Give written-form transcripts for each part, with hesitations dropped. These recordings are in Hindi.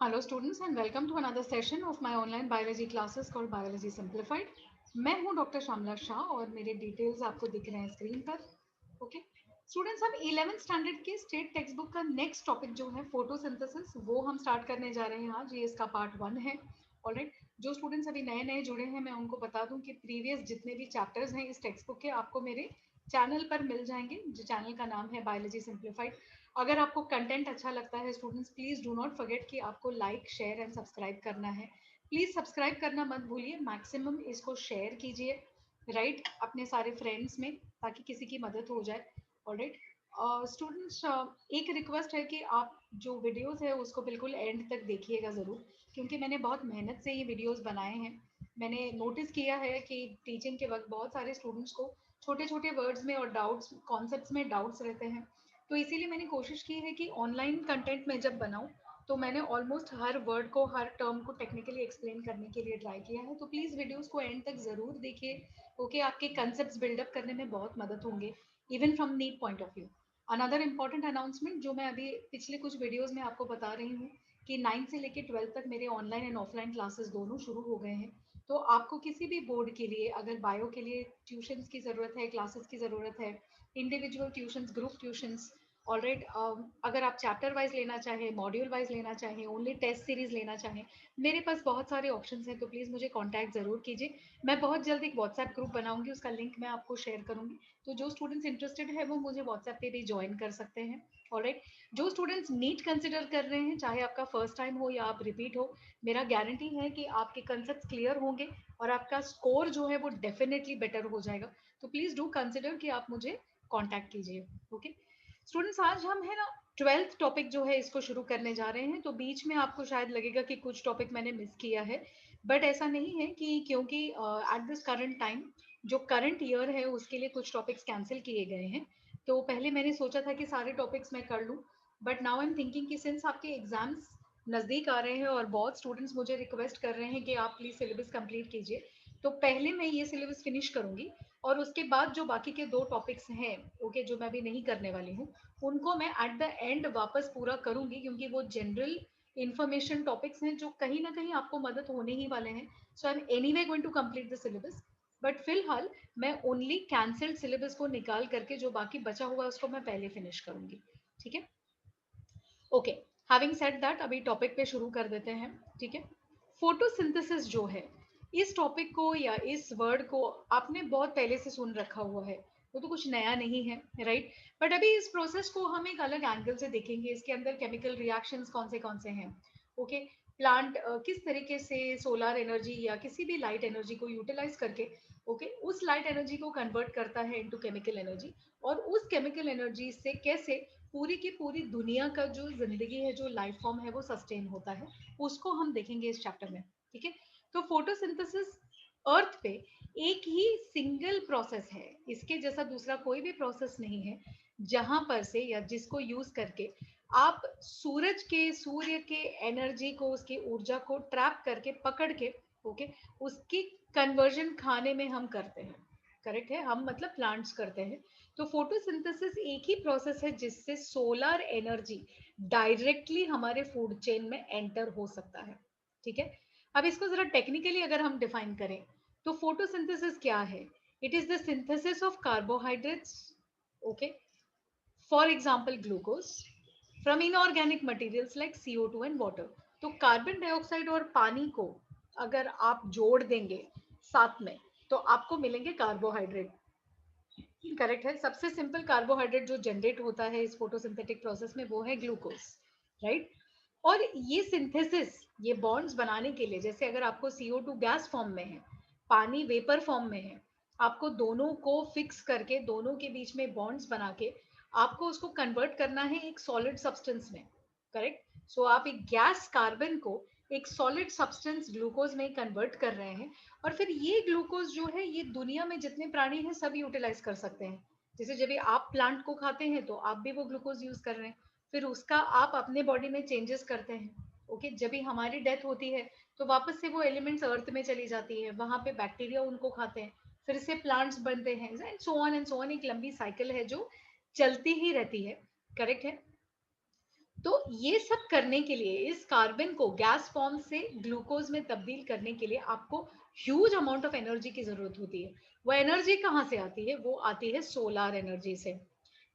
Hello students and welcome to another session of my online biology classes called Biology Simplified. मैं हूं डॉक्टर श्यामला शाह और मेरे डिटेल्स आपको दिख रहे हैं स्क्रीन पर. ओके स्टूडेंट्स, हम 11th स्टैंडर्ड के स्टेट टेक्स्ट बुक का नेक्स्ट टॉपिक जो है फोटोसिंथेसिस वो हम स्टार्ट करने जा रहे हैं आज. ये इसका पार्ट 1 है. ऑलराइट, जो स्टूडेंट्स अभी नए नए जुड़े हैं मैं उनको बता दूं कि प्रीवियस जितने भी चैप्टर्स हैं इस टेक्स्ट बुक के आपको मेरे चैनल पर मिल जाएंगे, जो चैनल का नाम है बायोलॉजी सिंप्लीफाइड. अगर आपको कंटेंट अच्छा लगता है students, please do not forget कि आपको लाइक शेयर एंड सब्सक्राइब करना है. प्लीज सब्सक्राइब करना मत भूलिए, मैक्सिमम इसको शेयर कीजिए राइट अपने सारे फ्रेंड्स में, ताकि किसी की मदद हो जाए. ऑलराइट स्टूडेंट्स, एक रिक्वेस्ट है कि आप जो वीडियोस है उसको बिल्कुल एंड तक देखिएगा ज़रूर, क्योंकि मैंने बहुत मेहनत से ये वीडियोस बनाए हैं. मैंने नोटिस किया है कि टीचिंग के वक्त बहुत सारे स्टूडेंट्स को छोटे छोटे वर्ड्स में और डाउट्स कॉन्सेप्ट्स में डाउट्स रहते हैं. तो इसीलिए मैंने कोशिश की है कि ऑनलाइन कंटेंट में जब बनाऊं तो मैंने ऑलमोस्ट हर वर्ड को, हर टर्म को टेक्निकली एक्सप्लेन करने के लिए ट्राई किया है. तो प्लीज़ वीडियोस को एंड तक ज़रूर देखिए. ओके, आपके कंसेप्ट्स बिल्डअप करने में बहुत मदद होंगे, even from NEET point of view. Another important announcement जो मैं अभी पिछले कुछ वीडियोस में आपको बता रही हूँ कि 9 से लेकर 12 तक मेरे ऑनलाइन एंड ऑफलाइन क्लासेस दोनों शुरू हो गए हैं. तो आपको किसी भी बोर्ड के लिए, अगर बायो के लिए ट्यूशंस की ज़रूरत है, क्लासेस की ज़रूरत है, individual tuitions, group tuitions, alright, अगर आप चैप्टर वाइज लेना चाहें, मॉड्यूल वाइज लेना चाहें, ओनली टेस्ट सीरीज लेना चाहें, मेरे पास बहुत सारे ऑप्शंस हैं. तो प्लीज़ मुझे कांटेक्ट ज़रूर कीजिए. मैं बहुत जल्द एक व्हाट्सएप ग्रुप बनाऊंगी, उसका लिंक मैं आपको शेयर करूंगी. तो जो स्टूडेंट्स इंटरेस्टेड है वो मुझे व्हाट्सएप पे भी ज्वाइन कर सकते हैं. ऑलराइट, जो स्टूडेंट्स नीट कंसिडर कर रहे हैं, चाहे आपका फर्स्ट टाइम हो या आप रिपीट हो, मेरा गारंटी है कि आपके कंसेप्ट क्लियर होंगे और आपका स्कोर जो है वो डेफिनेटली बेटर हो जाएगा. तो प्लीज़ डू कंसिडर कि आप मुझे कांटेक्ट कीजिए. ओके स्टूडेंट्स, आज हम है ना 12th टॉपिक जो है इसको शुरू करने जा रहे हैं. तो बीच में आपको शायद लगेगा कि कुछ टॉपिक मैंने मिस किया है, बट ऐसा नहीं है. कि क्योंकि एट दिस करंट टाइम जो करंट ईयर है उसके लिए कुछ टॉपिक्स कैंसिल किए गए हैं. तो पहले मैंने सोचा था कि सारे टॉपिक्स मैं कर लूँ, but now I am thinking कि सिंस आपके एग्जाम्स नज़दीक आ रहे हैं और बहुत स्टूडेंट्स मुझे रिक्वेस्ट कर रहे हैं कि आप प्लीज़ सिलेबस कंप्लीट कीजिए, तो पहले मैं ये सिलेबस फिनिश करूंगी और उसके बाद जो बाकी के 2 टॉपिक्स हैं, ओके, जो मैं अभी नहीं करने वाली हूँ, उनको मैं एट द एंड वापस पूरा करूंगी, क्योंकि वो जनरल इंफॉर्मेशन टॉपिक्स हैं जो कहीं ना कहीं आपको मदद होने ही वाले हैं. So I am anyway going to complete the syllabus, but फिलहाल मैं ओनली कैंसल्ड सिलेबस को निकाल करके जो बाकी बचा हुआ है उसको मैं पहले फिनिश करूंगी. ठीक है, ओके. हैविंग सेड दैट, अभी टॉपिक पे शुरू कर देते हैं. ठीक है, फोटोसिंथेसिस जो है, इस टॉपिक को या इस वर्ड को आपने बहुत पहले से सुन रखा हुआ है, वो तो कुछ नया नहीं है राइट. बट अभी इस प्रोसेस को हम एक अलग एंगल से देखेंगे. इसके अंदर केमिकल रिएक्शंस कौन से हैं. ओके, प्लांट किस तरीके से सोलर एनर्जी या किसी भी लाइट एनर्जी को यूटिलाइज करके, ओके, उस लाइट एनर्जी को कन्वर्ट करता है इनटू केमिकल एनर्जी, और उस केमिकल एनर्जी से कैसे पूरी की पूरी दुनिया का जो जिंदगी है, जो लाइफ फॉर्म है, वो सस्टेन होता है, उसको हम देखेंगे इस चैप्टर में. ठीक है, तो फोटोसिंथेसिस अर्थ पे एक ही सिंगल प्रोसेस है, इसके जैसा दूसरा कोई भी प्रोसेस नहीं है, जहां पर से या जिसको यूज करके आप सूर्य के एनर्जी को, उसकी ऊर्जा को ट्रैप करके पकड़ के, ओके, उसकी कन्वर्जन खाने में हम करते हैं. करेक्ट है, हम मतलब प्लांट्स करते हैं. तो फोटोसिंथेसिस एक ही प्रोसेस है जिससे सोलर एनर्जी डायरेक्टली हमारे फूड चेन में एंटर हो सकता है. ठीक है, अब इसको जरा टेक्निकली अगर हम डिफाइन करें तो फोटोसिंथेसिस क्या है. It is the synthesis of carbohydrates, okay, for example glucose, from inorganic materials like CO2 and water. तो कार्बन डाइऑक्साइड और पानी को अगर आप जोड़ देंगे साथ में, तो आपको मिलेंगे कार्बोहाइड्रेट. करेक्ट है, सबसे सिंपल कार्बोहाइड्रेट जो जनरेट होता है इस फोटोसिंथेटिक प्रोसेस में वो है ग्लूकोज राइट. और ये सिंथेसिस, ये बॉन्ड्स बनाने के लिए, जैसे अगर आपको CO2 गैस फॉर्म में है, पानी वेपर फॉर्म में है, आपको दोनों को फिक्स करके दोनों के बीच में बॉन्ड्स बना के आपको उसको कन्वर्ट करना है एक सॉलिड सब्सटेंस में. करेक्ट, सो आप एक गैस कार्बन को एक सॉलिड सब्सटेंस ग्लूकोज में कन्वर्ट कर रहे हैं, और फिर ये ग्लूकोज जो है ये दुनिया में जितने प्राणी हैं सब यूटिलाइज कर सकते हैं. जैसे जब भी आप प्लांट को खाते हैं तो आप भी वो ग्लूकोज यूज कर रहे हैं, फिर उसका आप अपने बॉडी में चेंजेस करते हैं. ओके, जब भी हमारी डेथ होती है तो वापस से वो एलिमेंट्स अर्थ में चली जाती है, वहां पे बैक्टीरिया उनको खाते हैं, फिर से प्लांट्स बनते हैं, and so on and so on. एक लंबी साइकिल है जो चलती ही रहती है. करेक्ट है. तो ये सब करने के लिए, इस कार्बन को गैस फॉर्म से ग्लूकोज में तब्दील करने के लिए आपको ह्यूज अमाउंट ऑफ एनर्जी की जरूरत होती है। वो एनर्जी कहाँ से आती है? वो आती है सोलर एनर्जी से,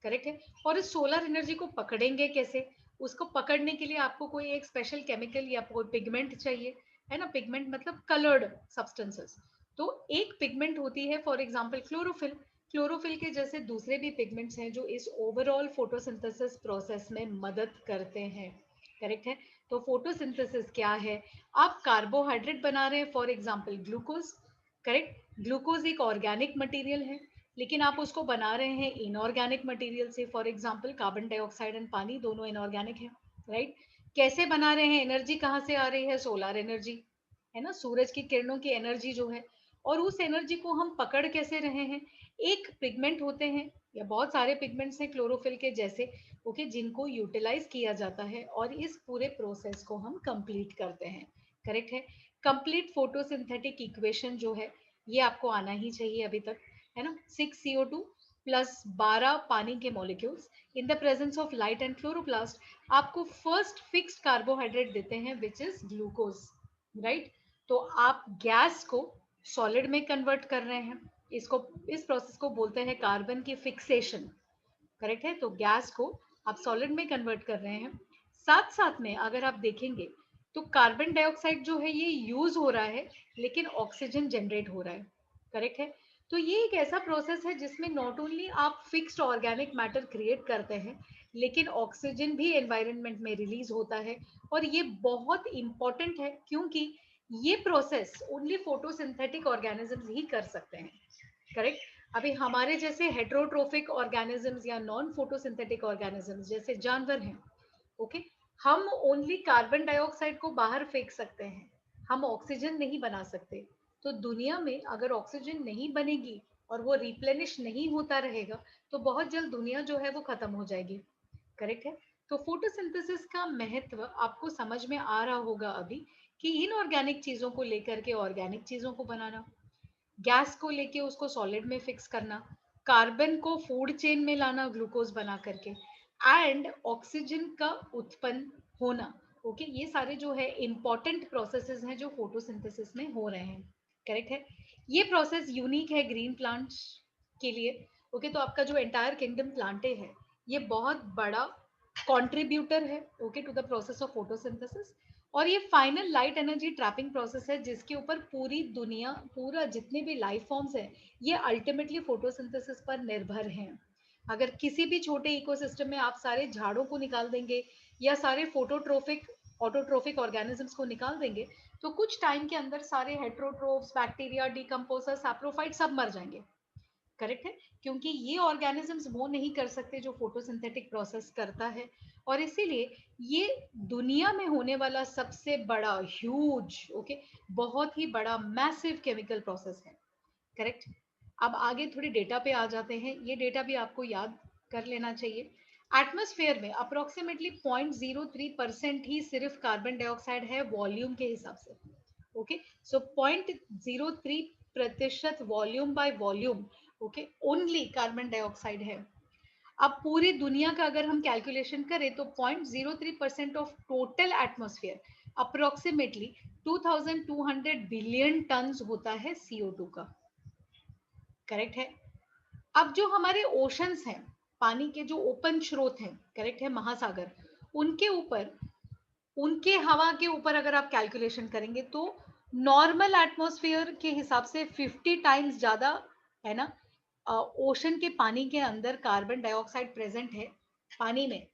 करेक्ट है। और इस सोलर एनर्जी को पकड़ेंगे कैसे? उसको पकड़ने के लिए आपको कोई एक स्पेशल केमिकल या कोई पिगमेंट चाहिए, है ना। पिगमेंट मतलब कलर्ड सब्सटेंसेस। तो एक पिगमेंट होती है फॉर एग्जांपल क्लोरोफिल। क्लोरोफिल के जैसे दूसरे भी पिगमेंट्स हैं जो इस ओवरऑल फोटोसिंथेसिस प्रोसेस में मदद करते हैं, करेक्ट है। तो फोटोसिंथेसिस क्या है? आप कार्बोहाइड्रेट बना रहे हैं, for example glucose, correct. Glucose एक ऑर्गेनिक मटेरियल है, लेकिन आप उसको बना रहे हैं इनऑर्गेनिक मटेरियल से, for example carbon dioxide and पानी दोनों इनऑर्गेनिक है, राइट। कैसे बना रहे हैं? एनर्जी कहाँ से आ रही है? सोलर एनर्जी, है ना, सूरज की किरणों की एनर्जी जो है। और उस एनर्जी को हम पकड़ कैसे रहे हैं? एक पिगमेंट होते हैं या बहुत सारे पिगमेंट्स हैं क्लोरोफिल के जैसे, ओके, जिनको यूटिलाइज किया जाता है और इस पूरे प्रोसेस को हम कंप्लीट करते हैं, करेक्ट है। कंप्लीट फोटोसिंथेटिक इक्वेशन जो है ये आपको आना ही चाहिए अभी तक, है ना। 6 CO2 प्लस 12 पानी के molecules in the presence of light and chloroplast आपको फर्स्ट फिक्स्ड कार्बोहाइड्रेट देते हैं विच इज ग्लूकोज, राइट। तो आप गैस को सॉलिड में कन्वर्ट कर रहे हैं, इसको, इस प्रोसेस को बोलते हैं कार्बन की फिक्सेशन, करेक्ट है। तो गैस को आप सॉलिड में कन्वर्ट कर रहे हैं। साथ साथ में अगर आप देखेंगे तो कार्बन डाइऑक्साइड जो है ये यूज हो रहा है, लेकिन ऑक्सीजन जनरेट हो रहा है, करेक्ट है। तो ये एक ऐसा प्रोसेस है जिसमें नॉट ओनली आप फिक्स्ड ऑर्गेनिक मैटर क्रिएट करते हैं, लेकिन ऑक्सीजन भी एनवायरनमेंट में रिलीज होता है। और ये बहुत इंपॉर्टेंट है क्योंकि ये प्रोसेस ओनली फोटोसिंथेटिक ऑर्गेनिजम्स ही कर सकते हैं, करेक्ट। अभी हमारे जैसे हेट्रोट्रोफिक ऑर्गेनिजम्स या नॉन फोटोसिंथेटिक ऑर्गेनिजम्स जैसे जानवर हैं, ओके, हम ओनली कार्बन डाइऑक्साइड को बाहर फेंक सकते हैं, हम ऑक्सीजन नहीं बना सकते। तो दुनिया में अगर ऑक्सीजन नहीं बनेगी और वो रिप्लेनिश नहीं होता रहेगा तो बहुत जल्द दुनिया जो है वो खत्म हो जाएगी, करेक्ट है। तो फोटोसिंथेसिस का महत्व आपको समझ में आ रहा होगा अभी, कि इनऑर्गेनिक चीजों को लेकर के ऑर्गेनिक चीजों को बनाना, गैस को लेके उसको सॉलिड में फिक्स करना, कार्बन को फूड चेन में लाना ग्लूकोज बना करके, एंड ऑक्सीजन का उत्पन्न होना, ओके, ये सारे जो है इंपॉर्टेंट प्रोसेसेस हैं जो फोटोसिंथेसिस में हो रहे हैं, करेक्ट है। ये प्रोसेस यूनिक है ग्रीन प्लांट्स के लिए, ओके। तो आपका जो एंटायर किंगडम प्लांटे है ये बहुत बड़ा कंट्रीब्यूटर है, okay, to the process of photosynthesis. और ये final light energy trapping process है जिसके ऊपर पूरी दुनिया, पूरा जितने भी लाइफ फॉर्म्स हैं ये अल्टीमेटली फोटोसिंथेसिस पर निर्भर हैं। अगर किसी भी छोटे इकोसिस्टम में आप सारे झाड़ों को निकाल देंगे या सारे फोटोट्रोफिक ऑटोट्रोफिक ऑर्गेनिजम्स को निकाल देंगे तो कुछ टाइम के अंदर सारे हेट्रोट्रोफ्स, बैक्टीरिया, डिकम्पोजर, सैप्रोफाइट सब मर जाएंगे, करेक्ट है। क्योंकि ये ऑर्गेनिजम्स वो नहीं कर सकते जो फोटोसिंथेटिक प्रोसेस करता है। और इसीलिए ये दुनिया में होने वाला सबसे बड़ा ह्यूज, ओके, बहुत ही बड़ा मैसिव केमिकल प्रोसेस है, करेक्ट। अब आगे थोड़ी डेटा पे आ जाते हैं, ये डेटा भी आपको याद कर लेना चाहिए। एटमॉस्फेयर में अप्रोक्सीमेटली 0.03% ही सिर्फ कार्बन डाइऑक्साइड है वॉल्यूम के हिसाब से, okay. So 0.03% volume by volume, okay, only carbon dioxide है। अब पूरी दुनिया का अगर हम कैलकुलेशन करें तो 0.03% of total atmosphere approximately 2200 billion ton होता है CO2 का, करेक्ट है। अब जो हमारे ओशंस हैं, पानी के जो ओपन स्रोत हैं, करेक्ट है, महासागर, उनके ऊपर, उनके हवा के ऊपर अगर आप कैलकुलेशन करेंगे तो नॉर्मल एटमॉस्फेयर के हिसाब से 50 टाइम्स ज्यादा, है ना, ओशन के पानी के अंदर कार्बन डाइऑक्साइड प्रेजेंट है पानी में।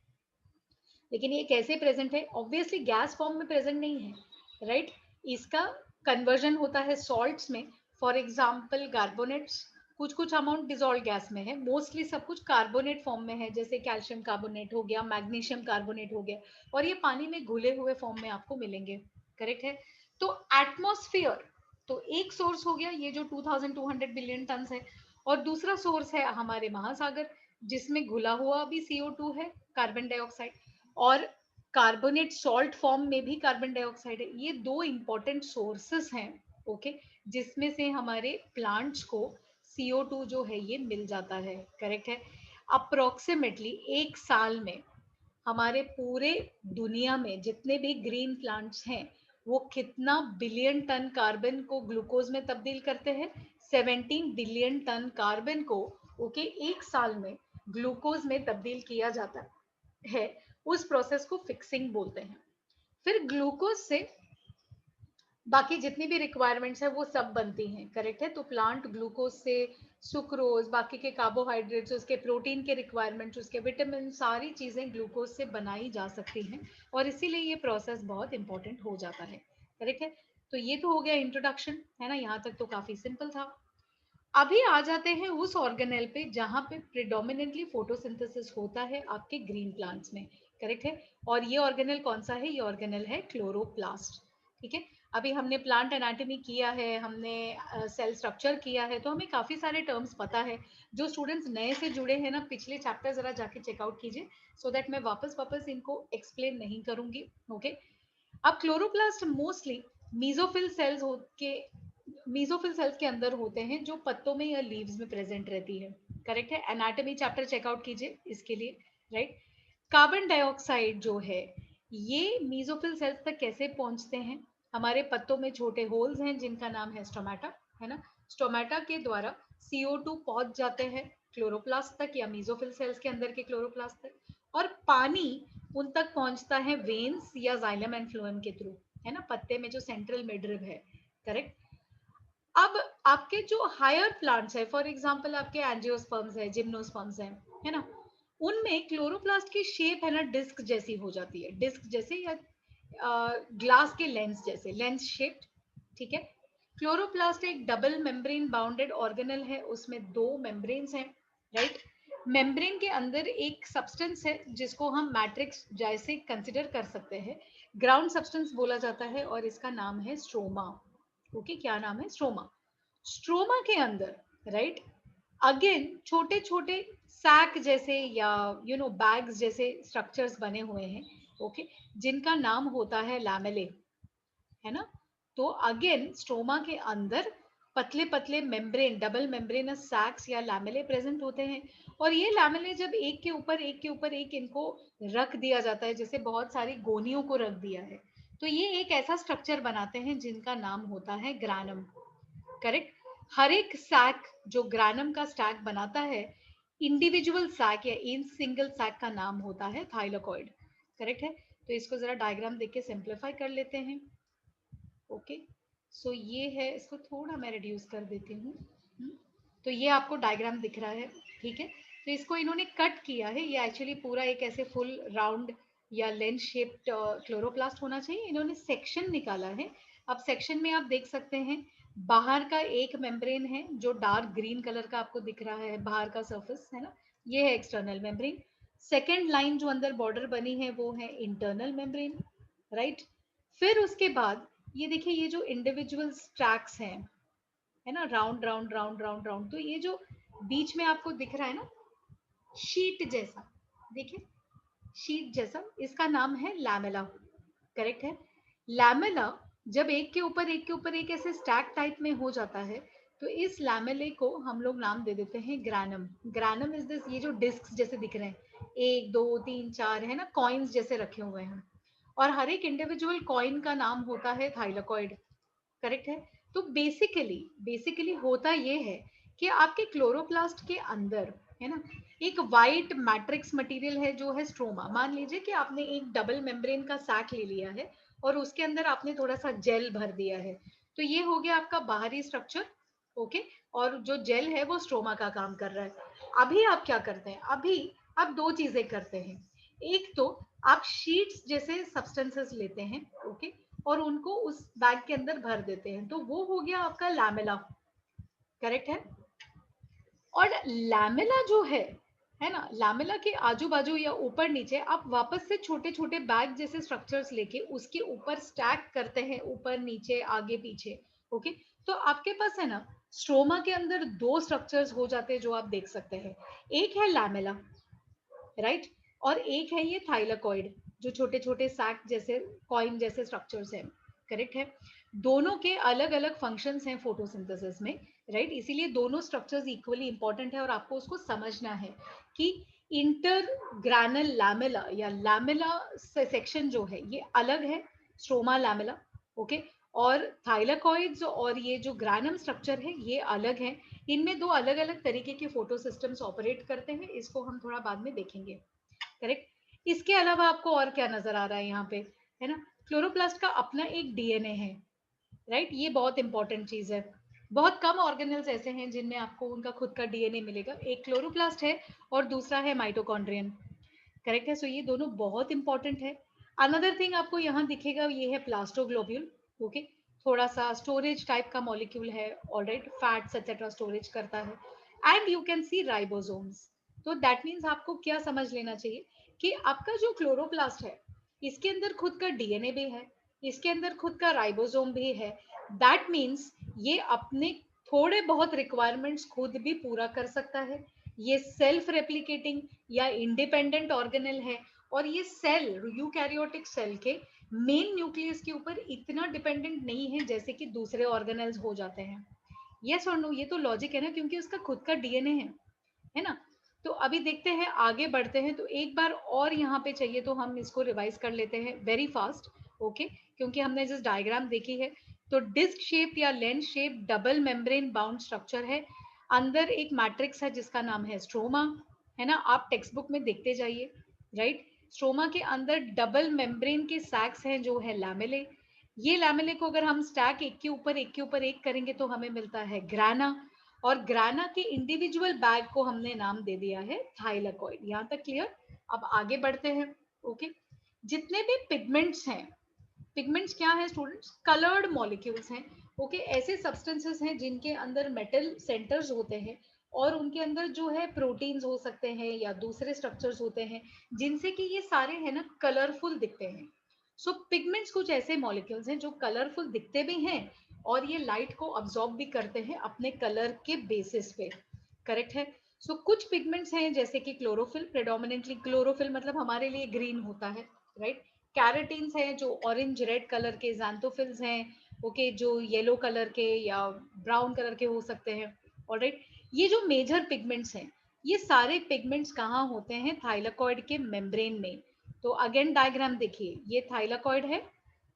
लेकिन ये कैसे प्रेजेंट है? ऑब्वियसली गैस फॉर्म में प्रेजेंट नहीं है, राइट। इसका कन्वर्जन होता है सॉल्ट्स में, फॉर एग्जाम्पल कार्बोनेट्स, कुछ कुछ अमाउंट डिजोल्व गैस में है, मोस्टली सब कुछ कार्बोनेट फॉर्म में है, जैसे कैल्शियम कार्बोनेट हो गया, मैग्नीशियम कार्बोनेट हो गया, और ये पानी में घुले हुए फॉर्म में आपको मिलेंगे, करेक्ट है। तो एटमॉस्फेयर तो एक सोर्स हो गया, ये जो 2200 बिलियन टन है। और दूसरा सोर्स है हमारे महासागर, जिसमें घुला हुआ भी CO2 है, कार्बन डाइऑक्साइड, और कार्बोनेट सॉल्ट फॉर्म में भी कार्बन डाइऑक्साइड है। ये दो इंपॉर्टेंट सोर्सेस हैं, ओके, जिसमें से हमारे प्लांट्स को CO2 जो है ये मिल जाता है, करेक्ट है। अप्रोक्सीमेटली एक साल में हमारे पूरे दुनिया में जितने भी ग्रीन प्लांट्स हैं वो कितना बिलियन टन कार्बन को ग्लूकोज में तब्दील करते हैं? 17 बिलियन टन कार्बन को ओके एक साल में ग्लूकोज में तब्दील किया जाता है। उस प्रोसेस को फिक्सिंग बोलते हैं। फिर ग्लूकोज से बाकी जितनी भी रिक्वायरमेंट्स है वो सब बनती हैं, करेक्ट है? तो प्लांट ग्लूकोज से सुक्रोज, बाकी के कार्बोहाइड्रेट्स, उसके प्रोटीन के रिक्वायरमेंट्स, उसके विटामिन, सारी चीजें ग्लूकोज से बनाई जा सकती हैं और इसीलिए ये प्रोसेस बहुत इंपॉर्टेंट हो जाता है, करेक्ट है? तो ये तो हो गया इंट्रोडक्शन, है ना? यहाँ तक तो काफी सिंपल था। अभी आ जाते हैं उस ऑर्गेनेल पे जहां पे प्रिडोमिनेंटली फोटोसिंथेसिस होता है आपके ग्रीन प्लांट्स में, करेक्ट है? और ये ऑर्गेनेल कौन सा है? ये ऑर्गेनेल है क्लोरोप्लास्ट, ठीक है? अभी हमने प्लांट एनाटॉमी किया है, हमने सेल स्ट्रक्चर किया है, तो हमें काफी सारे टर्म्स पता है। जो स्टूडेंट्स नए से जुड़े हैं ना, पिछले चैप्टर जरा जाके चेकआउट कीजिए, सो दैट मैं वापस वापस इनको एक्सप्लेन नहीं करूंगी, ओके? अब क्लोरोप्लास्ट मोस्टली मीजोफिल सेल्स के मीजोफिल सेल्स के अंदर होते हैं जो पत्तों में या लीव्स में प्रेजेंट रहती है, करेक्ट है? एनाटॉमी चैप्टर चेकआउट कीजिए इसके लिए, राइट? कार्बन डाइऑक्साइड जो है ये मीजोफिल सेल्स तक कैसे पहुंचते हैं? हमारे पत्तों में छोटे होल्स हैं जिनका नाम है स्टोमेटा, है ना? स्टोमेटा के द्वारा CO2 पहुंच जाते हैं क्लोरोप्लास्ट तक या मीजोफिल सेल्स के अंदर के क्लोरोप्लास्ट तक, और पानी उन तक पहुंचता है वेन्स या जाइलम एंड फ्लोएम के थ्रू, है ना? पत्ते में जो सेंट्रल मिडरिब है, करेक्ट? अब आपके जो हायर प्लांट्स है, फॉर एग्जांपल आपके एंजियोस्पर्म्स है, जिम्नोस्पर्म्स है ना? उनमें क्लोरोप्लास्ट की शेप है ना डिस्क जैसी हो जाती है, डिस्क जैसे या ग्लास के लेंस जैसे, लेंस शेप्ड, ठीक है? क्लोरोप्लास्ट एक डबल मेम्ब्रेन बाउंडेड ऑर्गेनल है, उसमें दो मेम्ब्रेन्स हैं, राइट? मेम्ब्रेन के अंदर एक सब्सटेंस है जिसको हम मैट्रिक्स जैसे कंसिडर कर सकते हैं, ग्राउंड सब्सटेंस बोला जाता है, और इसका नाम है स्ट्रोमा, ओके? क्या नाम है? स्ट्रोमा। स्ट्रोमा के अंदर, राइट, अगेन छोटे छोटे सैक जैसे या बैग्स जैसे स्ट्रक्चर्स बने हुए हैं, ओके? जिनका नाम होता है लैमेले, है ना? तो अगेन स्ट्रोमा के अंदर पतले पतले मेम्ब्रेन, डबल मेम्ब्रेनस सैक्स या लैमेले प्रेजेंट होते हैं, और ये लैमेले जब एक के ऊपर एक के ऊपर एक इनको रख दिया जाता है, जैसे बहुत सारी गोनियों को रख दिया है, तो ये एक ऐसा स्ट्रक्चर बनाते हैं जिनका नाम होता है ग्रानम, करेक्ट? हर एक सैक जो ग्रानम का स्टैक बनाता है, इंडिविजुअल सैक या इन सिंगल सैक का नाम होता है थाइलाकॉइड, करेक्ट है? तो इसको जरा डायग्राम देख के सिंप्लीफाई कर लेते हैं, ओके? सो ये है, इसको थोड़ा मैं रिड्यूस कर देती हूँ। तो ये आपको डायग्राम दिख रहा है, ठीक है? तो इसको इन्होंने कट किया है, ये एक्चुअली पूरा एक ऐसे फुल राउंड या लेंस शेप्ड क्लोरोप्लास्ट होना चाहिए, इन्होंने सेक्शन निकाला है। अब सेक्शन में आप देख सकते हैं बाहर का एक मेम्ब्रेन है जो डार्क ग्रीन कलर का आपको दिख रहा है, बाहर का सरफेस, है ना? ये है एक्सटर्नल मेम्ब्रेन। सेकेंड लाइन जो अंदर बॉर्डर बनी है वो है इंटरनल मेम्ब्रेन, राइट? फिर उसके बाद ये देखिए, ये जो इंडिविजुअल ट्रैक्स हैं, है ना, round round round round round, तो ये जो बीच में आपको दिख रहा है ना शीट जैसा, देखिए शीट जैसा, इसका नाम है लैमेला, करेक्ट है? लैमेला जब एक के ऊपर एक के ऊपर एक ऐसे स्टैक टाइप में हो जाता है, तो इस लैमेले को हम लोग नाम दे देते हैं ग्रानम। ग्रानम इज दिस, ये जो डिस्क जैसे दिख रहे हैं, एक दो तीन चार, है ना, कॉइन्स जैसे रखे हुए हैं, और हर एक इंडिविजुअल कॉइन का नाम होता है थाइलाकॉइड, करेक्ट है? तो बेसिकली बेसिकली होता ये है कि आपके क्लोरोप्लास्ट के अंदर, है ना, एक वाइट मैट्रिक्स मटेरियल है जो है स्ट्रोमा। मान लीजिए कि आपने एक डबल मेम्ब्रेन का सैक ले लिया है और उसके अंदर आपने थोड़ा सा जेल भर दिया है, तो ये हो गया आपका बाहरी स्ट्रक्चर, ओके? और जो जेल है वो स्ट्रोमा का काम कर रहा है। अभी आप क्या करते हैं? अभी आप दो चीजें करते हैं। एक तो आप शीट्स जैसे सब्सटेंसेस लेते हैं, ओके, और उनको उस बैग के अंदर भर देते हैं, तो वो हो गया आपका लैमेला, करेक्ट है? और लैमेला जो है ना, लैमेला के आजू बाजू या ऊपर नीचे आप वापस से छोटे छोटे बैग जैसे स्ट्रक्चर्स लेके उसके ऊपर स्टैक करते हैं, ऊपर नीचे आगे पीछे, ओके? तो आपके पास है ना स्ट्रोमा के अंदर दो स्ट्रक्चर्स हो जाते हैं जो आप देख सकते हैं। एक है लैमेला, राइट, और एक है ये थाइलाकॉइड, जो छोटे छोटे सैक जैसे कॉइन जैसे स्ट्रक्चर्स हैं, करेक्ट है? दोनों के अलग अलग फंक्शंस हैं फोटोसिंथेसिस में, राइट? इसीलिए दोनों स्ट्रक्चर्स इक्वली इंपॉर्टेंट है और आपको उसको समझना है कि इंटरग्रानल लैमेला या लैमेला सेक्शन जो है ये अलग है, स्ट्रोमा लैमेला, ओके। और थाइलाकॉइड्स और ये जो ग्रैनम स्ट्रक्चर है ये अलग है। इनमें दो अलग अलग तरीके के फोटो सिस्टम्स ऑपरेट करते हैं, इसको हम थोड़ा बाद में देखेंगे, करेक्ट। इसके अलावा आपको और क्या नजर आ रहा है यहाँ पे, है ना, क्लोरोप्लास्ट का अपना एक डीएनए है, राइट। ये बहुत इंपॉर्टेंट चीज है। बहुत कम ऑर्गेनेल्स ऐसे हैं जिनमें आपको उनका खुद का डीएनए मिलेगा। एक क्लोरोप्लास्ट है और दूसरा है माइटोकॉन्ड्रियन, करेक्ट है। सो ये दोनों बहुत इंपॉर्टेंट है। अनदर थिंग आपको यहाँ दिखेगा, ये है प्लास्टोग्लोब्यूल, ओके। थोड़ा सा स्टोरेज टाइप का मॉलिक्यूल है, ऑलराइट, फैट्स एक्सेट्रा स्टोरेज करता है। And you can see ribosomes. तो दैट मीन्स आपको क्या समझ लेना चाहिए कि आपका जो क्लोरोप्लास्ट है इसके अंदर खुद का डीएनए भी है, इसके अंदर खुद का राइबोसोम भी है। दैट मीन्स ये अपने थोड़े बहुत रिक्वायरमेंट्स खुद भी पूरा कर सकता है। ये सेल्फ रेप्लिकेटिंग या इंडिपेंडेंट ऑर्गेनेल है। और ये सेल यूकैरियोटिक सेल के मेन न्यूक्लियस के ऊपर इतना डिपेंडेंट नहीं है जैसे कि दूसरे ऑर्गेनेल्स हो जाते हैं। यस और नो, ये तो लॉजिक है ना, क्योंकि उसका खुद का डीएनए है ना। तो अभी देखते हैं, आगे बढ़ते हैं। तो एक बार और यहाँ पे चाहिए तो हम इसको रिवाइज कर लेते हैं वेरी फास्ट, ओके, क्योंकि हमने जिस डायग्राम देखी है तो डिस्क शेप या lens shape double membrane bound structure है। अंदर एक मैट्रिक्स है जिसका नाम है स्ट्रोमा, है ना, आप टेक्स्ट बुक में देखते जाइए, राइट। स्ट्रोमा के अंदर डबल मेम्ब्रेन के सैक्स हैं जो है लैमेले। ये लैमेले को अगर हम स्टैक एक के ऊपर एक करेंगे तो हमें मिलता है ग्राना। और ग्राना के इंडिविजुअल बैग को हमने नाम दे दिया है थाइलाकॉइड। यहाँ तक क्लियर। अब आगे बढ़ते हैं, ओके। जितने भी पिगमेंट्स हैं, पिगमेंट्स क्या है स्टूडेंट्स, कलर्ड मॉलिक्यूल्स हैं, ओके। ऐसे सब्सटेंसेस हैं जिनके अंदर मेटल सेंटर्स होते हैं और उनके अंदर जो है प्रोटीन्स हो सकते हैं या दूसरे स्ट्रक्चर्स होते हैं जिनसे कि ये सारे है ना कलरफुल दिखते हैं। सो पिगमेंट्स कुछ ऐसे मॉलिक्यूल्स हैं जो कलरफुल दिखते भी हैं और ये लाइट को अब्सॉर्ब भी करते हैं अपने कलर के बेसिस पे, करेक्ट है। सो कुछ पिगमेंट्स हैं जैसे कि क्लोरोफिल, प्रेडोमिनेंटली क्लोरोफिल मतलब हमारे लिए ग्रीन होता है, राइट। कैरेटीन्स हैं जो ऑरेंज रेड कलर के, ज़ैंथोफिल्स हैं, ओके, जो येलो कलर के या ब्राउन कलर के हो सकते हैं, ऑलराइट। ये जो मेजर पिगमेंट्स हैं ये सारे पिगमेंट्स कहाँ होते हैं, थाइलाकॉइड के मेम्ब्रेन में। तो अगेन डायग्राम देखिए, ये थाइलाकॉइड है।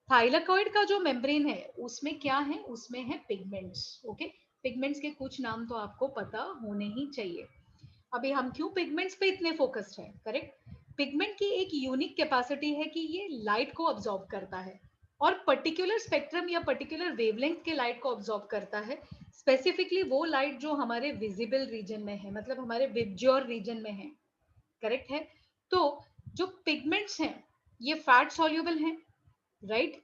थाइलाकॉइड का जो मेम्ब्रेन है उसमें क्या है, उसमें है पिगमेंट्स, ओके। पिगमेंट्स के कुछ नाम तो आपको पता होने ही चाहिए। अभी हम क्यों पिगमेंट्स पे इतने फोकस्ड हैं, करेक्ट। पिगमेंट की एक यूनिक कैपेसिटी है कि ये लाइट को ऑब्जॉर्ब करता है और पर्टिकुलर स्पेक्ट्रम या पर्टिकुलर वेवलेंथ के लाइट को ऑब्जॉर्ब करता है। स्पेसिफिकली वो लाइट जो हमारे विजिबल रीजन में है, मतलब हमारे विबज्योर रीजन में है, करेक्ट है। तो जो पिगमेंट्स हैं ये फैट सॉल्युबल हैं, राइट।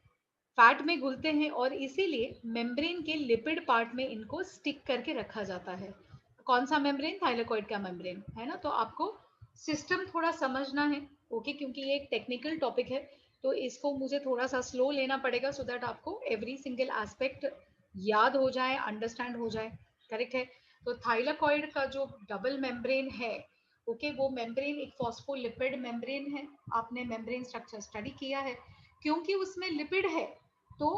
फैट में घुलते हैं और इसीलिए मेम्ब्रेन के लिपिड पार्ट में इनको स्टिक करके रखा जाता है। कौन सा मेम्ब्रेन, थाइलाकॉइड का मेम्ब्रेन, है ना। तो आपको सिस्टम थोड़ा समझना है, ओके, क्योंकि ये एक टेक्निकल टॉपिक है तो इसको मुझे थोड़ा सा स्लो लेना पड़ेगा सो दैट आपको एवरी सिंगल एस्पेक्ट याद हो जाए, अंडरस्टैंड हो जाए, करेक्ट है। तो थाइलाकॉइड का जो डबल मेम्ब्रेन है, ओके, वो मेम्ब्रेन एक फॉस्फोलिपिड मेम्ब्रेन है। आपने मेम्ब्रेन स्ट्रक्चर स्टडी किया है। क्योंकि उसमें लिपिड है तो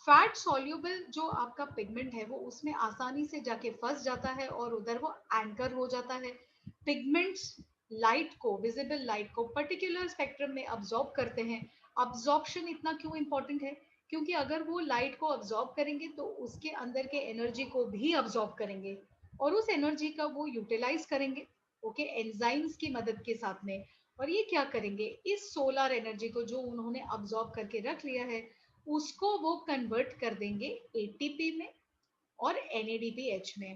फैट सॉल्युबल जो आपका पिगमेंट है वो उसमें आसानी से जाके फंस जाता है और उधर वो एंकर हो जाता है। पिगमेंट्स लाइट को, विजिबल लाइट को पर्टिकुलर स्पेक्ट्रम में अब्सॉर्ब करते हैं। अब्सॉर्प्शन इतना क्यों इंपॉर्टेंट है, क्योंकि अगर वो लाइट को अब्सॉर्ब करेंगे तो उसके अंदर के एनर्जी को भी अब्सॉर्ब करेंगे और उस एनर्जी का वो यूटिलाइज करेंगे, ओके, एंजाइम्स की मदद के साथ में। और ये क्या करेंगे, इस सोलर एनर्जी को जो उन्होंने अब्सॉर्ब करके रख लिया है उसको वो कन्वर्ट कर देंगे एटीपी में और NADPH में,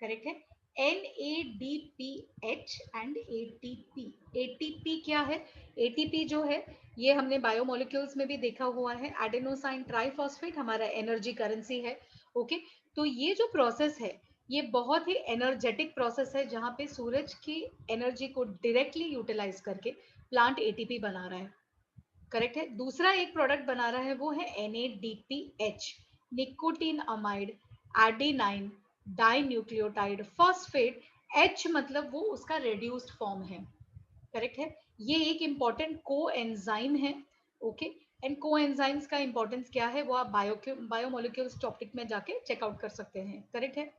करेक्ट है। NADPH and ATP। ATP क्या है, ATP जो है ये हमने बायोमोलिक्यूल्स में भी देखा हुआ है। एडेनोसाइन ट्राइफॉस्फेट हमारा एनर्जी करेंसी है, ओके। तो ये जो प्रोसेस है ये बहुत ही एनर्जेटिक प्रोसेस है जहाँ पे सूरज की एनर्जी को डायरेक्टली यूटिलाइज करके प्लांट ATP बना रहा है, करेक्ट है। दूसरा एक प्रोडक्ट बना रहा है वो है NADPH, nicotine amide adenine di nucleotide phosphate. H मतलब वो उसका रेड्यूस्ड फॉर्म है, करेक्ट है। ये एक इंपॉर्टेंट को एंजाइम है, ओके। एंड को एंजाइम्स का इंपॉर्टेंस क्या है वो आप बायोमोलिक्यूल्स टॉपिक में जाके चेकआउट कर सकते हैं, करेक्ट है।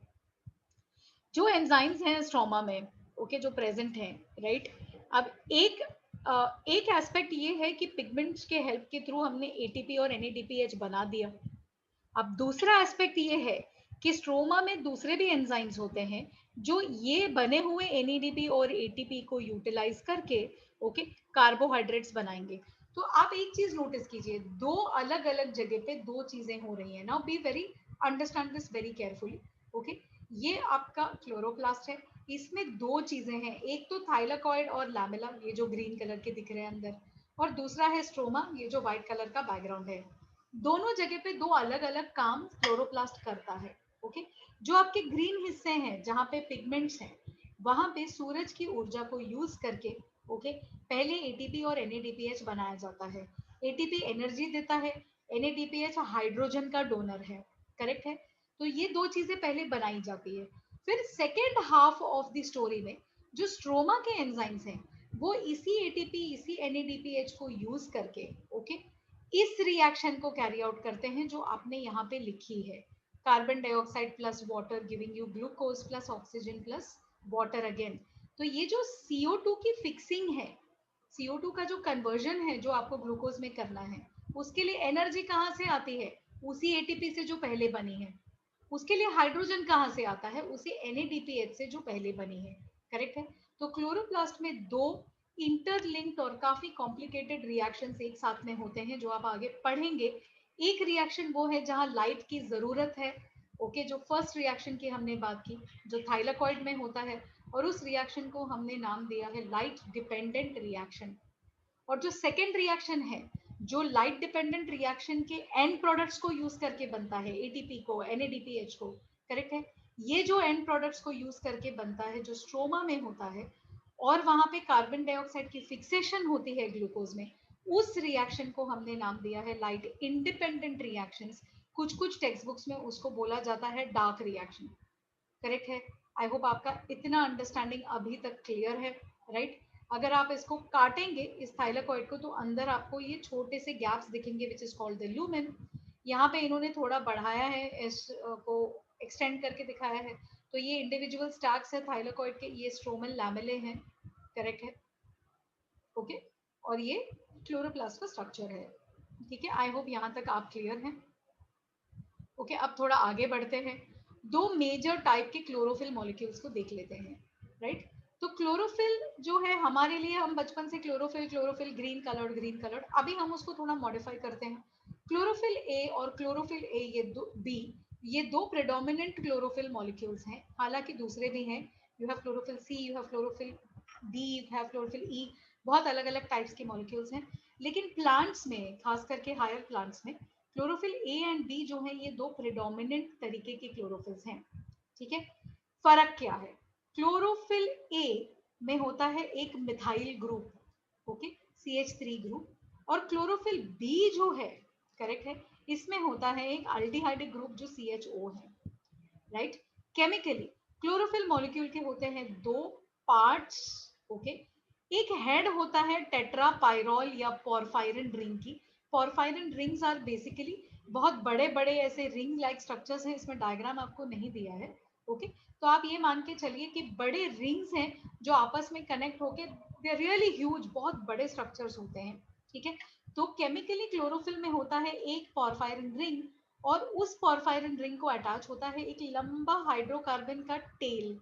जो एंजाइम्स हैं स्ट्रोमा में, ओके, जो प्रेजेंट हैं, राइट, अब एक एस्पेक्ट ये है कि पिगमेंट्स के हेल्प के थ्रू हमने एटीपी और एनएडीपीएच बना दिया। अब दूसरा एस्पेक्ट ये है कि स्ट्रोमा में दूसरे भी एंजाइम्स होते हैं जो ये बने हुए एनएडीपी और एटीपी को यूटिलाइज करके ओके कार्बोहाइड्रेट्स बनाएंगे। तो आप एक चीज नोटिस कीजिए, दो अलग अलग जगह पे दो चीजें हो रही हैं। Now be very understand this very carefully. Okay, ये आपका क्लोरोप्लास्ट है, इसमें दो चीजें हैं, एक तो थाइलाकॉइड और लैमेला, ये जो ग्रीन कलर के दिख रहे हैं अंदर, और दूसरा है स्ट्रोमा, ये जो व्हाइट कलर का बैकग्राउंड है। दोनों जगह पे दो अलग अलग काम क्लोरोप्लास्ट करता है। ओके, जो आपके ग्रीन हिस्से हैं जहाँ पे पिगमेंट्स हैं, वहां पे सूरज की ऊर्जा को यूज करके ओके पहले एटीपी और एनएडीपीएच बनाया जाता है। एटीपी एनर्जी देता है, एनएडीपीएच हाइड्रोजन का डोनर है, करेक्ट है। तो ये दो चीजें पहले बनाई जाती है। फिर second half of the story में जो स्ट्रोमा के एंजाइम्स हैं वो इसी एटीपी इसी एनएडीपीएच को यूज करके ओके इस रिएक्शन को कैरी आउट करते हैं जो आपने यहाँ पे लिखी है, carbon dioxide plus water giving you glucose plus oxygen plus water again. तो ये जो CO2 की फिक्सिंग है, CO2 का जो कन्वर्जन है जो आपको ग्लूकोज में करना है, उसके लिए एनर्जी कहाँ से आती है? उसी एटीपी से जो पहले बनी है। उसके लिए हाइड्रोजन कहाँ से आता है? उसी NADPH से जो पहले बनी है, करेक्ट है। तो क्लोरोप्लास्ट में दो इंटरलिंक्ड और काफी कॉम्प्लिकेटेड रिएक्शंस एक साथ में होते हैं जो आप आगे पढ़ेंगे। एक रिएक्शन वो है जहां लाइट की जरूरत है, ओके, जो फर्स्ट रिएक्शन की हमने बात की जो थाइलाकॉइड में होता है, और उस रिएक्शन को हमने नाम दिया है लाइट डिपेंडेंट रिएक्शन। और जो सेकेंड रिएक्शन है जो लाइट डिपेंडेंट रिएक्शन के एंड प्रोडक्ट्स को यूज करके बनता है, एटीपी को एनएडीपीएच को, करेक्ट है। ये जो एंड प्रोडक्ट्स को यूज करके बनता है जो स्ट्रोमा में होता है और वहां पे कार्बन डाइऑक्साइड की फिक्सेशन होती है ग्लूकोज में, उस रिएक्शन को हमने नाम दिया है लाइट इंडिपेंडेंट रिएक्शंस। कुछ कुछ टेक्स्ट बुक्स में उसको बोला जाता है डार्क रिएक्शन, करेक्ट है। आई होप आपका इतना अंडरस्टैंडिंग अभी तक क्लियर है, राइट। अगर आप इसको काटेंगे इस थाइलाकॉइड को तो अंदर आपको ये छोटे से गैप्स दिखेंगे which is called the lumen. यहाँ पे इन्होंने थोड़ा बढ़ाया है, इस को एक्सटेंड करके दिखाया है। तो ये इंडिविजुअल स्टैक्स है थाइलाकॉइड के, ये स्ट्रोमल लैमेले हैं, करेक्ट है। ओके, और ये क्लोरोप्लास्ट का स्ट्रक्चर है, ठीक है। आई होप यहाँ तक आप क्लियर हैं। ओके, अब थोड़ा आगे बढ़ते हैं, दो मेजर टाइप के क्लोरोफिल मॉलिक्यूल्स को देख लेते हैं, राइट। तो क्लोरोफिल जो है हमारे लिए, हम बचपन से क्लोरोफिल क्लोरोफिल ग्रीन कलर्ड, अभी हम उसको थोड़ा मॉडिफाई करते हैं। क्लोरोफिल ए और क्लोरोफिल ए ये दो बी, ये दो प्रेडोमिनेंट क्लोरोफिल मॉलिक्यूल्स हैं, हालांकि दूसरे भी हैं। You have chlorophyll C, you have chlorophyll D, you have chlorophyll E, बहुत अलग अलग टाइप्स के मॉलिक्यूल्स हैं। लेकिन प्लांट्स में, खास करके हायर प्लांट्स में, क्लोरोफिल ए एंड बी जो है ये दो प्रेडोमिनेंट तरीके के क्लोरोफिल्स हैं, ठीक है। फर्क क्या है? क्लोरोफिल ए में होता है एक methyl group, okay, CH3 group, और क्लोरोफिल बी जो है, करेक्ट है, इसमें होता है एक अल्डिहाइडिक ग्रुप जो CHO है, राइट। केमिकली क्लोरोफिल मॉलिक्यूल के होते हैं दो पार्ट्स, ओके। एक हेड होता है टेट्रापाइरॉल या पोरफायरिन रिंग की। पोरफायरिन रिंग्स आर बेसिकली बहुत बड़े बड़े ऐसे रिंग लाइक स्ट्रक्चर्स हैं, इसमें डायग्राम आपको नहीं दिया है, ओके। तो आप ये मान के चलिए कि बड़े रिंग्स हैं जो आपस में कनेक्ट होके दे आर रियली ह्यूज, बहुत बड़े स्ट्रक्चर्स होते हैं, ठीक है। तो केमिकली क्लोरोफिल में होता है एक पोरफायरिन रिंग, और उस पोरफायरिन रिंग को अटैच होता है एक लंबा हाइड्रोकार्बन का टेल,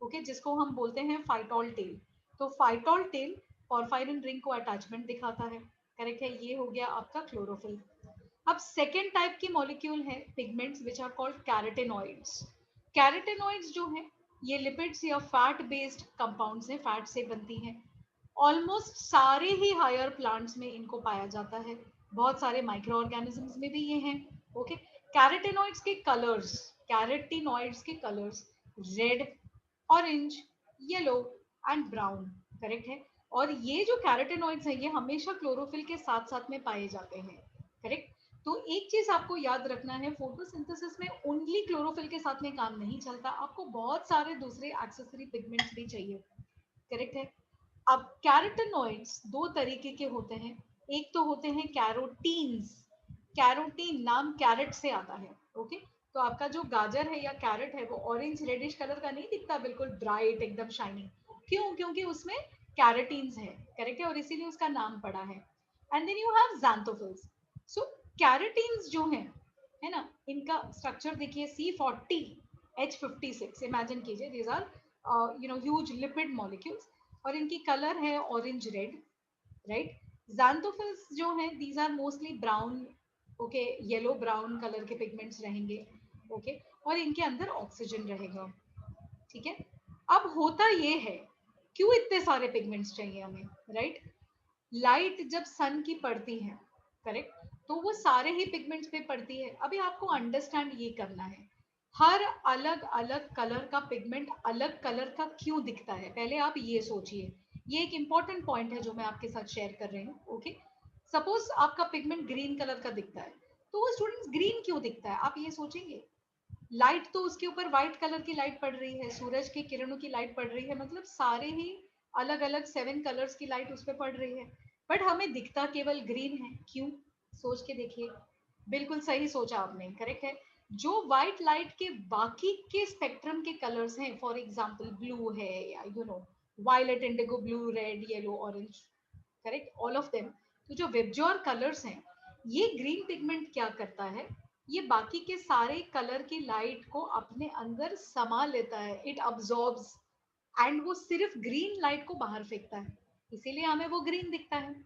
ओके, जिसको हम बोलते हैं फाइटोल टेल। तो फाइटोल टेल पोरफायरिन रिंग को अटैचमेंट दिखाता है, करेक्ट है। ये हो गया आपका क्लोरोफिल। अब सेकेंड टाइप की मॉलिक्यूल है pigments which are called carotenoids. Carotenoids जो है ये लिपिड्स या फैट बेस्ड कंपाउंड्स हैं, फैट से बनती हैं। ऑलमोस्ट सारे ही हायर प्लांट्स में इनको पाया जाता है, बहुत सारे माइक्रो ऑर्गेनिजम्स में भी ये हैं, ओके। कैरोटेनॉइड्स के कलर्स, कैरोटीनॉइड्स के colours red, orange, yellow and brown, correct है। और ये जो कैरोटेनॉइड्स हैं ये हमेशा क्लोरोफिल के साथ साथ में पाए जाते हैं, करेक्ट। तो एक चीज आपको याद रखना है, फोटोसिंथेसिस में ओनली क्लोरोफिल के साथ में काम नहीं चलता, आपको बहुत सारे दूसरे एक्सेसरी पिगमेंट्स भी चाहिए, करेक्ट है। अब कैरोटेनॉइड्स दो तरीके के होते हैं, एक तो होते हैं कैरोटीन्स। कैरोटीन नाम कैरेट से आता है, ओके। तो आपका जो गाजर है या कैरेट है वो ऑरेंज रेडिश कलर का नहीं दिखता, बिल्कुल ब्राइट एकदम शाइनिंग, क्यों? क्योंकि उसमें कैरेटीन्स है, करेक्ट है, और इसीलिए उसका नाम पड़ा है. And then you have xanthophylls. So carotenes जो है ना, इनका स्ट्रक्चर देखिए C40H56. इमेजिन कीजिए these are huge lipid molecules, और इनकी कलर है ऑरेंज रेड, राइट. ज़ैंथोफिल्स जो हैं these are mostly brown, okay, yellow brown colour के पिगमेंट्स रहेंगे, ओके, और इनके अंदर ऑक्सीजन रहेगा. ठीक है. अब होता ये है, क्यों इतने सारे पिगमेंट्स चाहिए हमें, राइट. लाइट जब सन की पड़ती है, करेक्ट, तो वो सारे ही पिगमेंट्स पे पड़ती है. अभी आपको अंडरस्टैंड ये करना है, हर अलग अलग कलर का पिगमेंट अलग कलर का क्यों दिखता है, पहले आप ये सोचिए. ये एक इंपॉर्टेंट पॉइंट है जो मैं आपके साथ शेयर कर रही हूँ. ओके, सपोज आपका पिगमेंट ग्रीन कलर का दिखता है, तो वो स्टूडेंट्स ग्रीन क्यों दिखता है, आप ये सोचेंगे. लाइट तो उसके ऊपर व्हाइट कलर की लाइट पड़ रही है, सूरज की किरणों की लाइट पड़ रही है, मतलब सारे ही अलग अलग 7 कलर्स की लाइट उस पर पड़ रही है, बट हमें दिखता केवल ग्रीन है. क्यों, सोच के देखिए. बिल्कुल सही सोचा आपने, करेक्ट है. जो व्हाइट लाइट के बाकी के स्पेक्ट्रम के कलर्स हैं, फॉर एग्जांपल ब्लू है, या violet, indigo, blue, red, yellow, orange, correct, all of them. तो जो विबज्योर कलर्स हैं, ये ग्रीन पिगमेंट क्या करता है, ये बाकी के सारे कलर की लाइट को अपने अंदर समा लेता है, इट अब्सॉर्ब्स, एंड वो सिर्फ ग्रीन लाइट को बाहर फेंकता है, इसीलिए हमें वो ग्रीन दिखता है.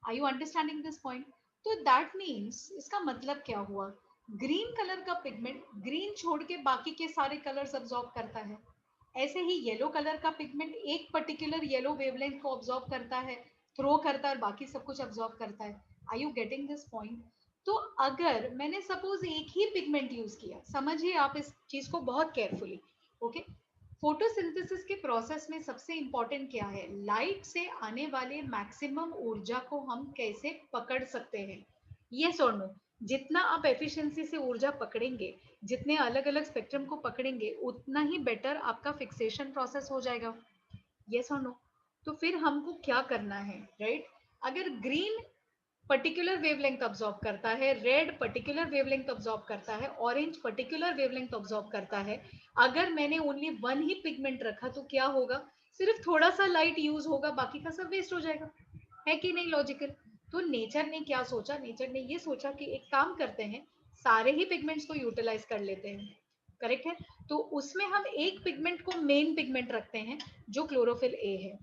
Are you understanding this point. तो दैट मीन्स इसका मतलब क्या हुआ, ग्रीन कलर का पिगमेंट ग्रीन छोड़ के बाकी के सारे कलर्स अब्सॉर्ब करता है. ऐसे ही येलो कलर का पिगमेंट एक पर्टिकुलर येलो वेवलेंथ को अब्सॉर्ब करता है, थ्रो करता है, और बाकी सब कुछ अब्सॉर्ब करता है. Are you getting this point. तो अगर मैंने सपोज एक ही पिगमेंट यूज किया, समझिए आप इस चीज को बहुत केयरफुली, ओके. फोटोसिंथेसिस के प्रोसेस में सबसे इंपॉर्टेंट क्या है, लाइट से आने वाले मैक्सिमम ऊर्जा को हम कैसे पकड़ सकते हैं. ये और नो, जितना आप एफिशिएंसी से ऊर्जा पकड़ेंगे, जितने अलग अलग स्पेक्ट्रम को पकड़ेंगे, उतना ही बेटर आपका फिक्सेशन प्रोसेस हो जाएगा. यस और नो. तो फिर हमको क्या करना है, राइट. अगर ग्रीन पर्टिकुलर वेवलेंथ अब्सॉर्ब करता है, रेड पर्टिकुलर वेवलेंथ अब्सॉर्ब करता है, ऑरेंज पर्टिकुलर वेवलेंथ अब्सॉर्ब करता है, अगर मैंने ओनली वन ही पिगमेंट रखा तो क्या होगा, सिर्फ थोड़ा सा लाइट यूज होगा, बाकी का सब वेस्ट हो जाएगा. है कि नहीं लॉजिकल. तो नेचर ने क्या सोचा, नेचर ने ये सोचा कि एक काम करते हैं, सारे ही पिगमेंट्स को यूटिलाइज कर लेते हैं, करेक्ट है. तो उसमें हम एक पिगमेंट को मेन पिगमेंट रखते हैं जो क्लोरोफिल ए है,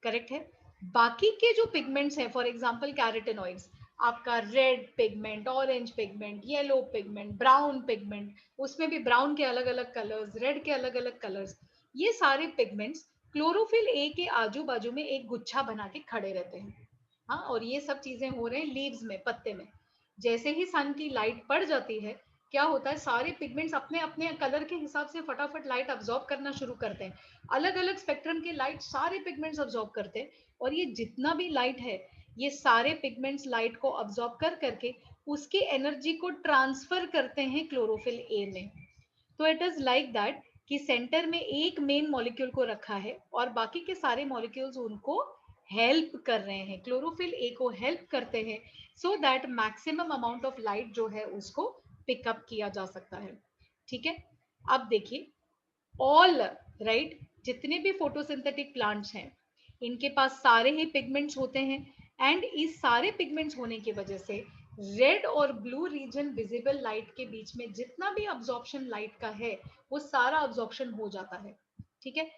करेक्ट है. बाकी के जो पिगमेंट्स हैं, फॉर एग्जांपल कैरोटेनॉइड्स, आपका red pigment, orange pigment, yellow pigment, brown pigment, उसमें भी ब्राउन के अलग अलग कलर्स, रेड के अलग अलग कलर्स, ये सारे पिगमेंट्स क्लोरोफिल ए के आजू बाजू में एक गुच्छा बना के खड़े रहते हैं. हाँ, और ये सब चीजें हो रहे हैं लीव्स में, पत्ते में. जैसे ही सन की लाइट पड़ जाती है, क्या होता है, सारे पिगमेंट्स अपने अपने कलर के हिसाब से फटाफट लाइट अब्सॉर्ब करना शुरू करते हैं. अलग अलग स्पेक्ट्रम के लाइट सारे पिगमेंट्स अब्सॉर्ब करते हैं, और ये जितना भी लाइट है, ये सारे पिगमेंट्स लाइट को अब्सॉर्ब कर करके उसकी एनर्जी को ट्रांसफर करते हैं क्लोरोफिल ए में. तो इट इज लाइक दैट कि सेंटर में एक मेन मॉलिक्यूल को रखा है, और बाकी के सारे मॉलिक्यूल्स उनको हेल्प कर रहे हैं, क्लोरोफिल ए को हेल्प करते हैं, so that maximum amount of light जो है उसको पिकअप किया जा सकता है. ठीक है. अब देखिए, ऑल राइट, जितने भी फोटोसिंथेटिक प्लांट्स हैं, इनके पास सारे ही पिगमेंट्स होते हैं, एंड इस सारे पिगमेंट्स होने की वजह से रेड और ब्लू रीजन विजिबल लाइट के बीच में जितना भी अब्जॉर्प्शन लाइट का है, वो सारा अब्जॉर्प्शन हो जाता है. ठीक है.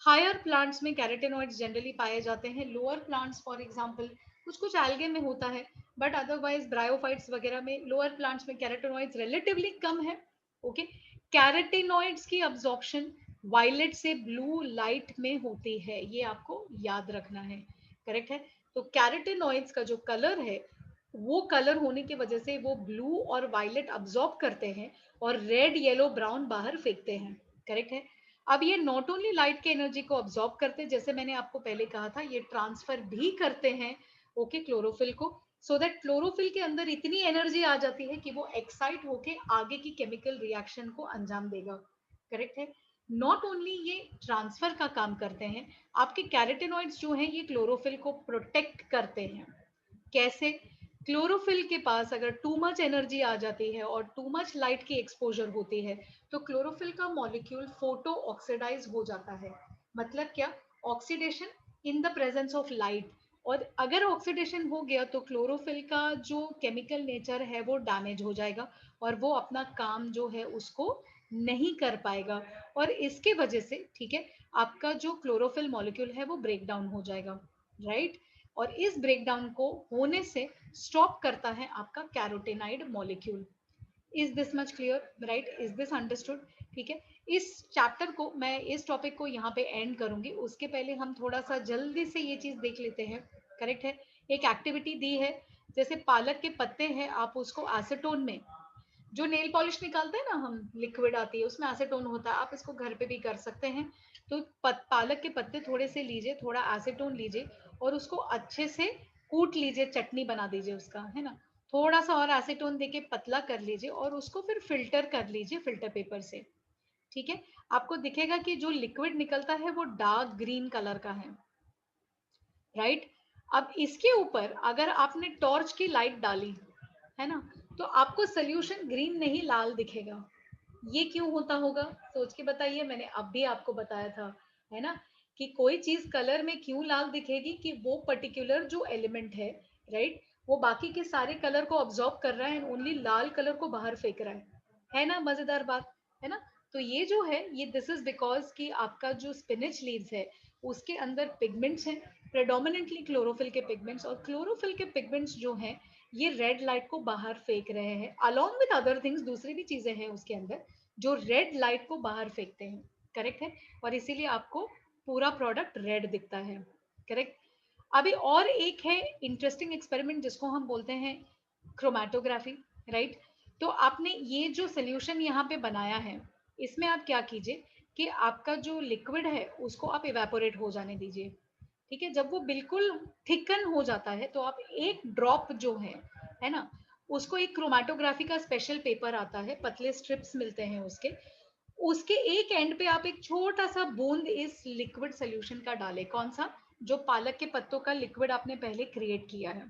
हायर प्लांट्स में कैरोटेनॉइड्स जनरली पाए जाते हैं, लोअर प्लांट्स फॉर एग्जांपल कुछ कुछ एल्गे में होता है, बट अदरवाइज ब्रायोफाइट्स वगैरह में, लोअर प्लांट्स में कैरोटेनॉइड्स रिलेटिवली कम है. ओके. कैरोटेनॉइड्स की अब्जॉर्प्शन वायलेट से ब्लू लाइट में होती है, ये आपको याद रखना है, करेक्ट है. तो कैरोटेनॉइड्स का जो कलर है, वो कलर होने की वजह से वो ब्लू और वायलेट अब्सॉर्ब करते हैं, और रेड, येलो, ब्राउन बाहर फेंकते हैं, करेक्ट है. अब ये नॉट ओनली लाइट के एनर्जी को अब्सॉर्ब करते हैं, जैसे मैंने आपको पहले कहा था, ये ट्रांसफर भी करते हैं, ओके, क्लोरोफिल को, सो दैट क्लोरोफिल के अंदर इतनी एनर्जी आ जाती है कि वो एक्साइट होके आगे की केमिकल रिएक्शन को अंजाम देगा, करेक्ट है. नॉट ओनली ये ट्रांसफर का काम करते हैं, आपके कैरोटेनॉइड्स जो हैं ये क्लोरोफिल को प्रोटेक्ट करते हैं. कैसे, क्लोरोफिल के पास अगर टू मच एनर्जी आ जाती है और टू मच लाइट की एक्सपोजर होती है, तो क्लोरोफिल का मॉलिक्यूल फोटो ऑक्सीडाइज हो जाता है. मतलब क्या, oxidation, in the presence of light. और अगर ऑक्सीडेशन हो गया तो क्लोरोफिल का जो केमिकल नेचर है वो डैमेज हो जाएगा और वो अपना काम जो है उसको नहीं कर पाएगा, और इसके वजह से, ठीक है, आपका जो क्लोरोफिल मॉलिक्यूल है वो ब्रेक डाउन हो जाएगा, राइट। और इस ब्रेकडाउन को होने से स्टॉप करता है आपका carotenoid molecule. Is this much clear, right, is this understood? ठीक है, इस चैप्टर को मैं, इस टॉपिक को यहाँ पे एंड करूंगी। उसके पहले हम थोड़ा सा जल्दी से ये चीज देख लेते हैं, करेक्ट है। एक एक्टिविटी दी है, जैसे पालक के पत्ते हैं, आप उसको एसीटोन में, जो नेल पॉलिश निकालते हैं ना हम, लिक्विड आती है उसमें एसीटोन होता है, आप इसको घर पे भी कर सकते हैं। तो पालक के पत्ते थोड़े से लीजिए, थोड़ा एसीटोन लीजिए और उसको अच्छे से कूट लीजिए, चटनी बना दीजिए उसका, है ना। थोड़ा सा और एसीटोन देके पतला कर लीजिए और उसको फिर फिल्टर कर लीजिए फिल्टर पेपर से, ठीक है। आपको दिखेगा कि जो लिक्विड निकलता है वो डार्क ग्रीन कलर का है, राइट। अब इसके ऊपर अगर आपने टॉर्च की लाइट डाली, है ना, तो आपको सोल्यूशन ग्रीन नहीं लाल दिखेगा। ये क्यों होता होगा, सोच के बताइए। मैंने अब भी आपको बताया था, है ना, कि कोई चीज कलर में क्यों लाल दिखेगी, कि वो पर्टिकुलर जो एलिमेंट राइट, वो बाकी के सारे कलर को ऑब्जॉर्ब कर रहा है एंड ओनली लाल कलर को बाहर फेंक रहा है ना। मजेदार बात है ना। तो ये जो है, ये दिस इज बिकॉज कि आपका जो स्पिनिच लीव्स है उसके अंदर पिगमेंट्स हैं, प्रेडोमिनेंटली क्लोरोफिल के पिगमेंट्स, और क्लोरोफिल के पिगमेंट्स जो हैं ये रेड लाइट को बाहर फेंक रहे हैं, अलॉन्ग विद अदर थिंग्स, दूसरी भी चीजें हैं उसके अंदर जो रेड लाइट को बाहर फेंकते हैं, करेक्ट है। और इसीलिए आपको पूरा प्रोडक्ट रेड दिखता है, करेक्ट। अभी और एक है इंटरेस्टिंग एक्सपेरिमेंट जिसको हम बोलते हैं क्रोमेटोग्राफी, राइट। तो आपने ये जो सोल्यूशन यहाँ पे बनाया है, इसमें आप क्या कीजिए कि आपका जो लिक्विड है उसको आप इवेपोरेट हो जाने दीजिए, ठीक है। जब वो बिल्कुल थिकन हो जाता है तो आप एक ड्रॉप जो है ना, उसको, एक क्रोमेटोग्राफी का स्पेशल पेपर आता है, पतले स्ट्रिप्स मिलते हैं उसके, उसके एक एंड पे आप एक छोटा सा बूंद इस लिक्विड सोल्यूशन का डालें। कौन सा? जो पालक के पत्तों का लिक्विड आपने पहले क्रिएट किया है,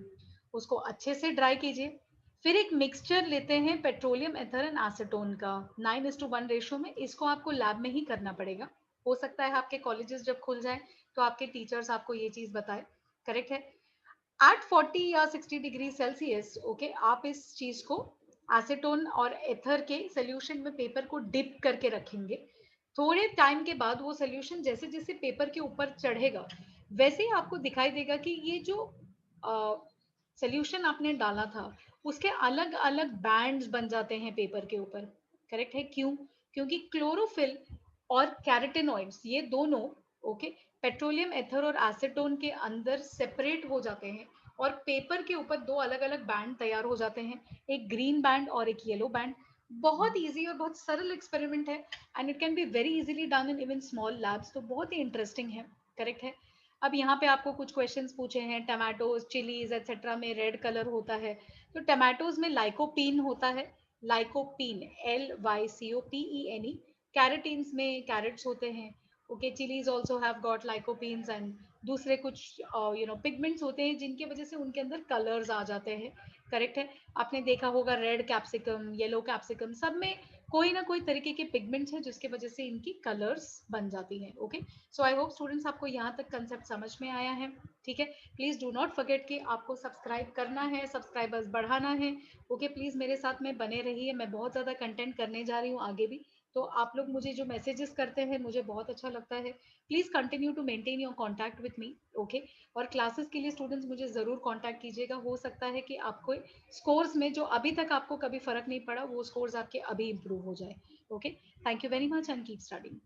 उसको अच्छे से ड्राई कीजिए। फिर एक मिक्सचर लेते हैं पेट्रोलियम एथर एंड एसीटोन का 9:1 रेशो में। इसको आपको लैब में ही करना पड़ेगा, हो सकता है आपके कॉलेजेस जब खुल जाए तो आपके टीचर्स आपको ये चीज बताए, करेक्ट है। एट 40 या 60 डिग्री सेल्सियस, ओके, आप इस चीज को एसीटोन और एथर के सोल्यूशन में पेपर को डिप करके रखेंगे। थोड़े टाइम के बाद वो सोल्यूशन जैसे जैसे पेपर के ऊपर चढ़ेगा वैसे ही आपको दिखाई देगा कि ये जो सोल्यूशन आपने डाला था उसके अलग अलग बैंड्स बन जाते हैं पेपर के ऊपर, करेक्ट है। क्यों? क्योंकि क्लोरोफिल और कैरोटेनॉइड्स ये दोनों, ओके, पेट्रोलियम एथर और एसीटोन के अंदर सेपरेट हो जाते हैं और पेपर के ऊपर दो अलग अलग बैंड तैयार हो जाते हैं, एक ग्रीन बैंड और एक येलो बैंड। बहुत इजी और बहुत सरल एक्सपेरिमेंट है and it can be very easily done in even small labs, तो बहुत ही इंटरेस्टिंग है, करेक्ट है। अब यहाँ पे आपको कुछ क्वेश्चंस पूछे हैं, टमाटोज, चिलीज एक्सेट्रा में रेड कलर होता है, तो टमाटोज में लाइकोपीन होता है, लाइकोपीन, LYCOPENE। कैरेटीन्स में कैरेट्स होते हैं, okay, chillies also have got lycopenes and दूसरे कुछ पिगमेंट्स होते हैं जिनकी वजह से उनके अंदर कलर्स आ जाते हैं, करेक्ट है। आपने देखा होगा रेड कैप्सिकम, येलो कैप्सिकम, सब में कोई ना कोई तरीके के पिगमेंट्स हैं जिसकी वजह से इनकी कलर्स बन जाती हैं, okay. So I hope students आपको यहाँ तक कंसेप्ट समझ में आया है, ठीक है। प्लीज डू नॉट फॉरगेट कि आपको सब्सक्राइब करना है, सब्सक्राइबर्स बढ़ाना है, ओके। प्लीज मेरे साथ में बने रहिए, मैं बहुत ज्यादा कंटेंट करने जा रही हूँ आगे भी। तो आप लोग मुझे जो मैसेजेस करते हैं मुझे बहुत अच्छा लगता है। Please continue to maintain your contact with me, okay. और क्लासेस के लिए स्टूडेंट्स मुझे जरूर कॉन्टैक्ट कीजिएगा, हो सकता है कि आपको स्कोर्स में जो अभी तक आपको कभी फर्क नहीं पड़ा वो स्कोर्स आपके अभी इंप्रूव हो जाए, okay. Thank you very much and keep studying.